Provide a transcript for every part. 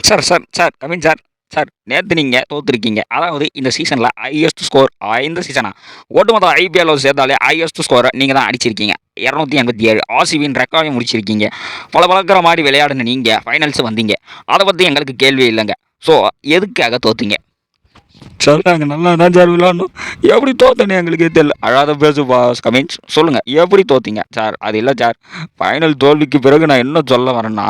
Sir sir sir coming sir. Sir நேற்று நீங்கள் தோத்துருக்கீங்க. அதாவது இந்த சீசனில் ஹையஸ்ட் ஸ்கோர் இந்த சீசனா ஒட்டுமொத்த ஐபிஎல் சேர்த்தாலே ஹையஸ்ட் ஸ்கோரை நீங்கள் தான் அடிச்சிருக்கீங்க. 287 ஆர்சிபியின் ரெக்கார்டையும் முடிச்சிருக்கீங்க. பல பழக்கிற மாதிரி விளையாடுன நீங்கள் ஃபைனல்ஸ் வந்தீங்க. அதை பற்றி எங்களுக்கு கேள்வி இல்லைங்க. ஸோ எதுக்காக தோத்தீங்க? சார் நாங்கள் நல்லா தான் சார் விளாடணும். எப்படி தோத்தனே எங்களுக்கு தெரியல. அழாத பேசு பாஸ் கமின்ஸ். சொல்லுங்கள் எப்படி தோத்தீங்க சார்? அது இல்லை சார், ஃபைனல் தோல்விக்கு பிறகு நான் என்ன சொல்ல வரேன்னா,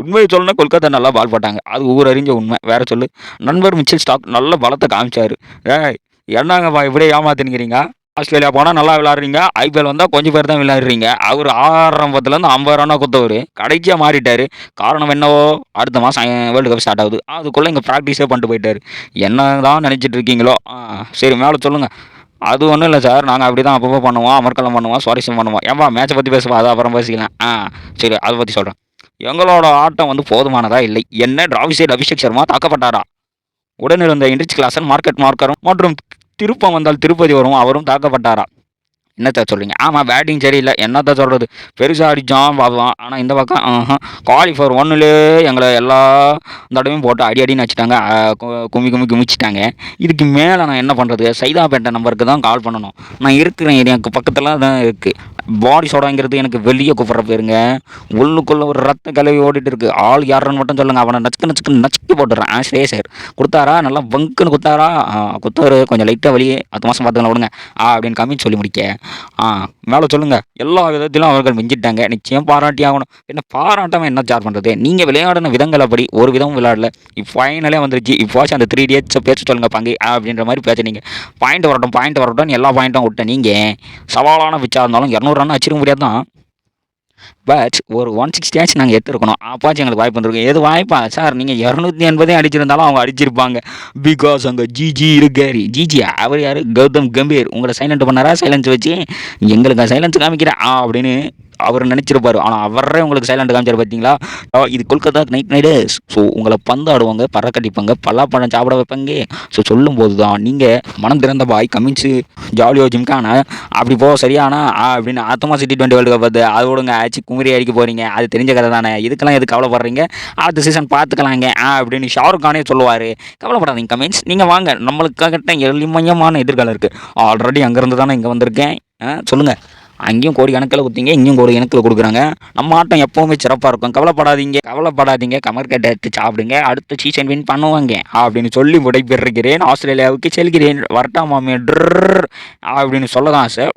உண்மையை சொல்லணும், கொல்கத்தா நல்லா பால் போட்டாங்க. அது ஊரறிஞ்ச உண்மை. வேற சொல்லு. நண்பர் மிச்சல் ஸ்டாக் நல்ல பலத்தை காமிச்சாரு. ஏய் என்னங்கப்பா இப்படியே ஏமாத்தினுக்கிறீங்க? ஆஸ்திரேலியா போனால் நல்லா விளையாடுறீங்க, ஐபிஎல் வந்தால் கொஞ்சம் பேர் தான் விளையாடுறீங்க. அவர் ஆரம்பத்துலேருந்து 50 ரன்னாக குத்தவர் கடைசியாக மாறிட்டார். காரணம் என்னவோ, அடுத்த மாதம் வேர்ல்டு கப் ஸ்டார்ட் ஆகுது, அதுக்குள்ளே இங்கே ப்ராக்டிஸே பண்ணிட்டு போயிட்டார். என்ன தான் நினச்சிட்டு இருக்கீங்களோ? சரி மேலே சொல்லுங்கள். அது ஒன்றும் இல்லை சார், நாங்கள் அப்படி தான் அப்பப்போ பண்ணுவோம், அமர்க்கலம் பண்ணுவோம், சுவாரஸ்யம் பண்ணுவோம். ஏன்பா மேட்சை பற்றி பேசுவா, அதை அப்புறம் பேசிக்கலாம். சரி அதை பற்றி சொல்கிறேன். எங்களோட ஆட்டம் போதுமானதா இல்லை. என்ன டிராவிட் அபிஷேக் சர்மா தாக்கப்பட்டாரா? உடனிருந்த இன்ரிச் கிளாசன், மார்க்கெட் மார்க்கரும் மற்றும் திருப்பம் வந்தால் திருப்பதி வரும், அவரும் தாக்கப்பட்டாரா? என்னத்த சொல்கிறீங்க? ஆமாம் பேட்டிங் சரியில்லை, என்னத்த சொல்கிறது. பெருசாக அடித்தான் பார்க்கலாம். ஆனால் இந்த பக்கம் குவாலிஃபர் 1லேயே எங்களை எல்லா தடவையும் போட்டு அடின்னு வச்சுட்டாங்க. குமிச்சிட்டாங்க. இதுக்கு மேலே நான் என்ன பண்ணுறது? சைதாப்பேட்டை நம்பருக்கு தான் கால் பண்ணணும். நான் இருக்கிற ஏரியாவுக்கு பக்கத்தில் தான் இருக்குது. பாடி சோடாங்கிறது எனக்கு வெளியே கூப்பிட்ற பேருங்க. உள்ளுக்குள்ளே ஒரு ரத்த கலவி ஓடிட்டு இருக்கு. ஆள் யாருன்னு மட்டும் சொல்லுங்கள், அவனை நச்சுக்கு போட்டுடுறேன். ஸ்ரேயசர் கொடுத்தாரா? நல்லா வங்குன்னு குத்தாரா? குத்தாரு. கொஞ்சம் லைட்டாக வெளியே 10 மாதம் பார்த்துக்கலாம் விடுங்க அப்படின்னு கம்மின்னு சொல்லி முடிக்க. மேலே சொல்லுங்கள். எல்லா விதத்திலும் அவர்கள் மிஞ்சிட்டாங்க. நிச்சயம் பாராட்டி ஆகணும். என்ன பாராட்டாமல் என்ன சார் பண்ணுறது? நீங்கள் விளையாடின விதங்கள் அப்படி ஒரு விதமும் விளையாடல. ஃபைனலே வந்துருச்சு. இப்போவாச்சும் அந்த 3 days பேச சொல்லுங்கள் பங்கு அப்படின்ற மாதிரி பேச. நீங்கள் பாயிண்ட் வரட்டும் எல்லா பாயிண்ட்டும் விட்ட நீங்கள் சவாலான பிச்சாக இருந்தாலும் 200 ரன் அச்சிருக்க முடியாது தான். பட் ஒரு 160 ஆச்சு நாங்கள் எடுத்துருக்கணும். அப்பாச்சும் எங்களுக்கு வாய்ப்பு வந்துருக்கும். எது வாய்ப்பா சார்? நீங்கள் 280 அடிச்சிருந்தாலும் அவங்க அடிச்சிருப்பாங்க. பிகாஸ் அங்கே ஜிஜி இருக்காரு. ஜிஜியா அவர் யார்? கௌதம் கம்பீர். உங்களை சைலண்ட் பண்ணாரா? சைலன்ஸ் வச்சு எங்களுக்கு சைலன்ஸ் காமிக்கிறேன் அப்படின்னு அவர் நினச்சிருப்பார். ஆனால் அவரே உங்களுக்கு சைலண்ட் காமிச்சார். பார்த்தீங்களா? இது கொல்கத்தா நைட் ரைடர்ஸ். ஸோ உங்களை பந்து ஆடுவாங்க, பறக்கடிப்பாங்க, பல்லாப்பழம் சாப்பிட வைப்பாங்க. ஸோ சொல்லும்போது தான் நீங்கள் மனம் திறந்த பாய் கமின்ஸு ஜாலியோ ஜிம்கான அப்படி போக சரியானா அப்படின்னு ஆத்தமா T20 வேர்ல்டு கப் பார்த்து அது விடுங்க ஆச்சு குமரி அடிக்க போகிறீங்க. அது தெரிஞ்ச கதை தானே. இதுக்கெல்லாம் எது கவலைப்படுறீங்க? அடுத்த சீசன் பார்த்துக்கலாங்க அப்படின்னு ஷாருக் கானே சொல்லுவார். கவலைப்படாதீங்க கமின்ஸ், நீங்கள் வாங்க. நம்மளுக்காகட்ட எளிமையமான எதிர்காலம் இருக்குது. ஆல்ரெடி அங்கேருந்து தானே இங்கே வந்திருக்கேன். சொல்லுங்கள். அங்கேயும் கோடி கணக்கில் குத்திங்க, இங்கேயும் கோடி கணக்கில் கொடுக்குறாங்க. நம்ம ஆட்டம் எப்போவுமே சிறப்பாக இருக்கும். கவலைப்படாதீங்க. கமர் கட்டை எடுத்து சாப்பிடுங்க. அடுத்த சீசன் வின் பண்ணுவாங்க அப்படின்னு சொல்லி விடைபெறுகிறேன். ஆஸ்திரேலியாவுக்கு செல்கிறேன். வரட்டாமாமே அப்படின்னு சொல்லதான் சார்.